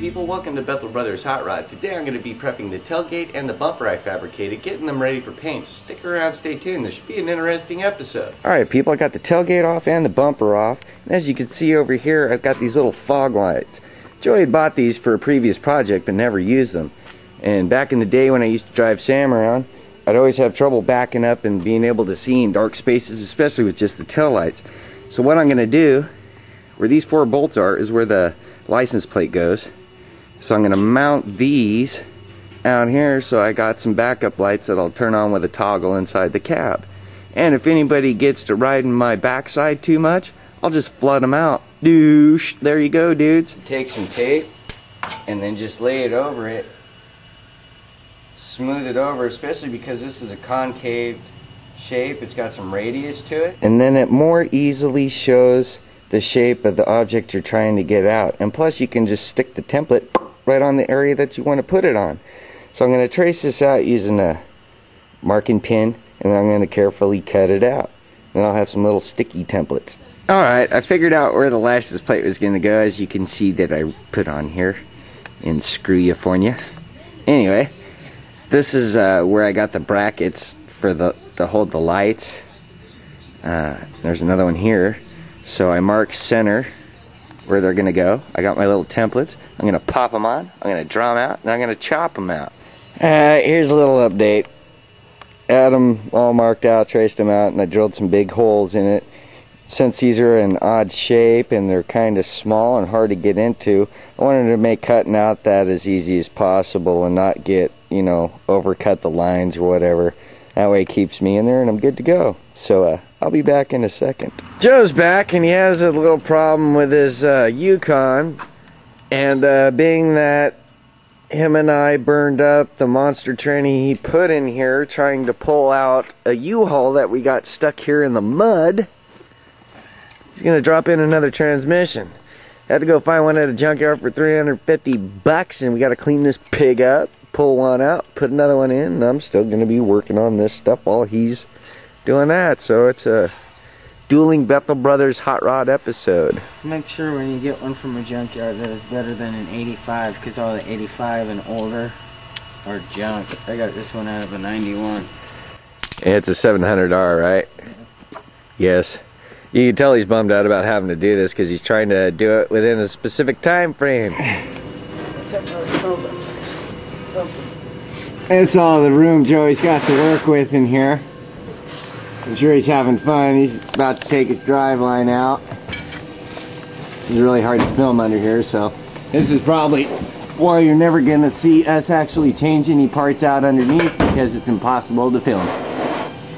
people, welcome to Bethel Brothers Hot Rod. Today I'm going to be prepping the tailgate and the bumper I fabricated, getting them ready for paint, so stick around, stay tuned, this should be an interesting episode. Alright people, I got the tailgate off and the bumper off, and as you can see over here I've got these little fog lights. Joey had bought these for a previous project but never used them, and back in the day when I used to drive Sam around, I'd always have trouble backing up and being able to see in dark spaces, especially with just the tail lights. So what I'm going to do, where these 4 bolts are, is where the license plate goes. So I'm going to mount these out here, so I got some backup lights that I'll turn on with a toggle inside the cab. And if anybody gets to riding my backside too much, I'll just flood them out. Doosh! There you go, dudes. Take some tape and then just lay it over it. Smooth it over, especially because this is a concave shape. It's got some radius to it. And then it more easily shows the shape of the object you're trying to get out. And plus you can just stick the template right on the area that you want to put it on. So I'm going to trace this out using a marking pin, and I'm going to carefully cut it out. Then I'll have some little sticky templates. Alright, I figured out where the license plate was going to go, as you can see that I put on here in Screwiafornia. Anyway, this is where I got the brackets for to hold the lights. There's another one here. So I mark center where they're going to go. I got my little templates. I'm going to pop them on, I'm going to draw them out, and I'm going to chop them out. Here's a little update. Had them all marked out, traced them out, and I drilled some big holes in it. Since these are an odd shape and they're kind of small and hard to get into, I wanted to make cutting out that as easy as possible and not get, you know, overcut the lines or whatever. That way it keeps me in there and I'm good to go. So I'll be back in a second. Joe's back and he has a little problem with his Yukon. And being that him and I burned up the monster tranny he put in here trying to pull out a U-Haul that we got stuck here in the mud, he's gonna drop in another transmission. Had to go find one at a junkyard for $350, and we gotta clean this pig up, pull one out, put another one in, and I'm still gonna be working on this stuff while he's doing that. So it's a dueling Bethel Brothers Hot Rod episode. Make sure when you get one from a junkyard that it's better than an 85, because all the 85 and older are junk. I got this one out of a 91. It's a 700R, right? Yes. You can tell he's bummed out about having to do this because he's trying to do it within a specific time frame. Except for it smells like something. That's all the room Joey's got to work with in here. I'm sure he's having fun. He's about to take his drive line out. It's really hard to film under here, so this is probably why you're never going to see us actually change any parts out underneath, because it's impossible to film.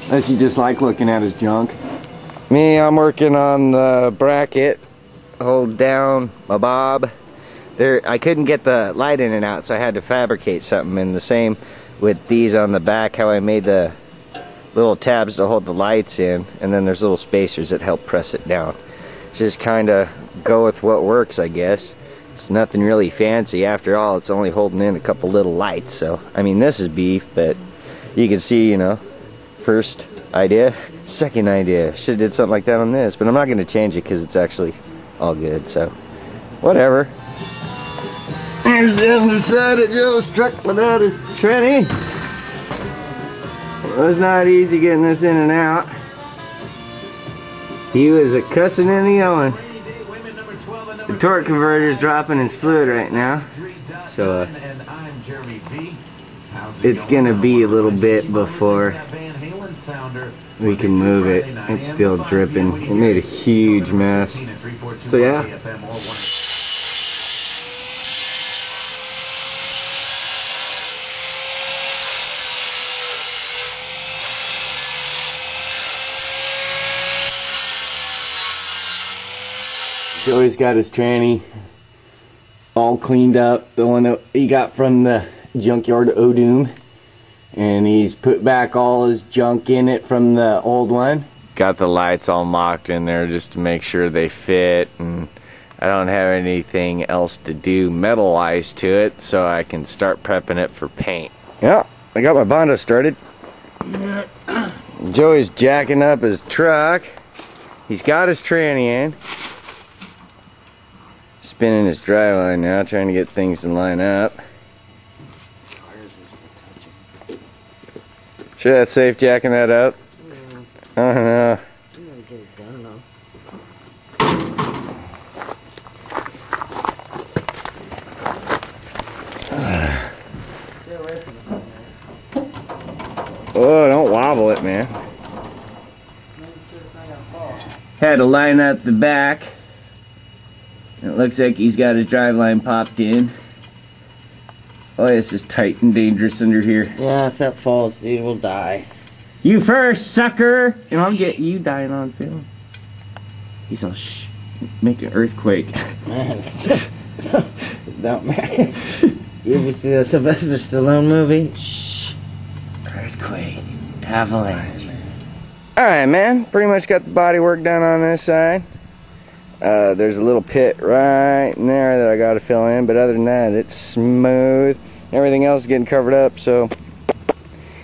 Unless you just like looking at his junk. Me, I'm working on the bracket. Hold down my bob. There, I couldn't get the light in and out, so I had to fabricate something. And the same with these on the back, how I made the little tabs to hold the lights in, and then there's little spacers that help press it down. Just kind of go with what works, I guess. It's nothing really fancy. After all, it's only holding in a couple little lights. So, I mean, this is beef, but you can see, you know, first idea, second idea. Should have did something like that on this, but I'm not going to change it because it's actually all good, so whatever. Here's the other side of Joe struck without his tranny. It was not easy getting this in and out. He was a cussing and a yelling. The torque converter is dropping its fluid right now, so it's gonna be a little bit before we can move it. It's still dripping. It made a huge mess. So yeah. Joey's got his tranny all cleaned up, the one that he got from the junkyard Odom, and he's put back all his junk in it from the old one. Got the lights all mocked in there just to make sure they fit, and I don't have anything else to do metal-wise to it, so I can start prepping it for paint. Yeah, I got my Bondo started. Joey's jacking up his truck. He's got his tranny in. spinning his driveline now, trying to get things to line up. Sure that's safe jacking that up? I don't know. I'm gonna get it done though. Stay away from the sun, Oh, don't wobble it, man. make sure it's not gonna fall. Had to line up the back. It looks like he's got his driveline popped in. Oh, this is tight and dangerous under here. Yeah, if that falls, dude, we'll die. You first, sucker! And I'll get you dying on film. He's all make an earthquake. Man, don't man. You ever see the Sylvester Stallone movie? Shh. Earthquake. Avalanche. Alright, man. Pretty much got the body work done on this side. There's a little pit right in there that I got to fill in, but other than that, it's smooth. Everything else is getting covered up, so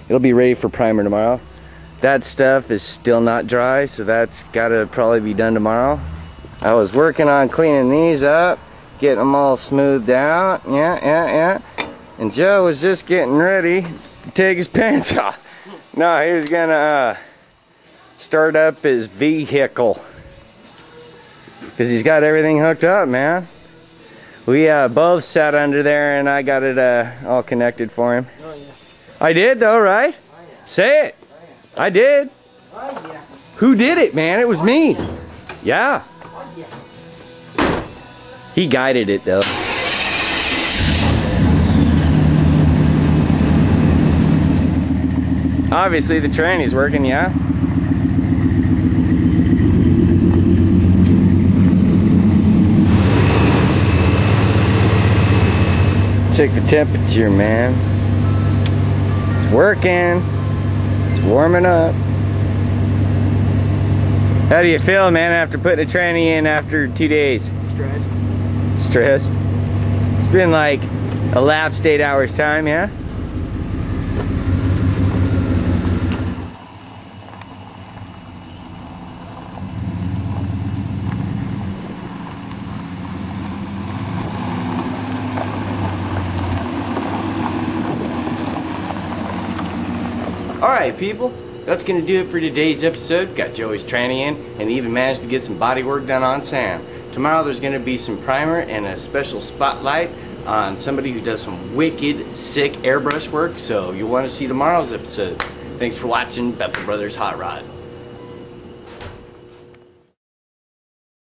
it'll be ready for primer tomorrow. That stuff is still not dry, so that's got to probably be done tomorrow. I was working on cleaning these up, getting them all smoothed out. Yeah. And Joe was just getting ready to take his pants off. No, he was gonna start up his vehicle. Because he's got everything hooked up, man. We both sat under there and I got it all connected for him. Oh, yeah. I did though, right? Oh, yeah. Say it. Oh, I did. yeah. Oh, yeah. Who did it, man? It was me. Yeah. Oh, yeah. He guided it though. Obviously the tranny's working, yeah? Check the temperature, man. It's working. It's warming up. How do you feel, man, after putting a tranny in after 2 days? Stressed. Stressed? It's been like elapsed 8 hours time, yeah? Alright people, that's going to do it for today's episode. Got Joey's tranny in and even managed to get some body work done on Sam. Tomorrow there's going to be some primer and a special spotlight on somebody who does some wicked sick airbrush work, so you'll want to see tomorrow's episode. Thanks for watching Bethel Brothers Hot Rod.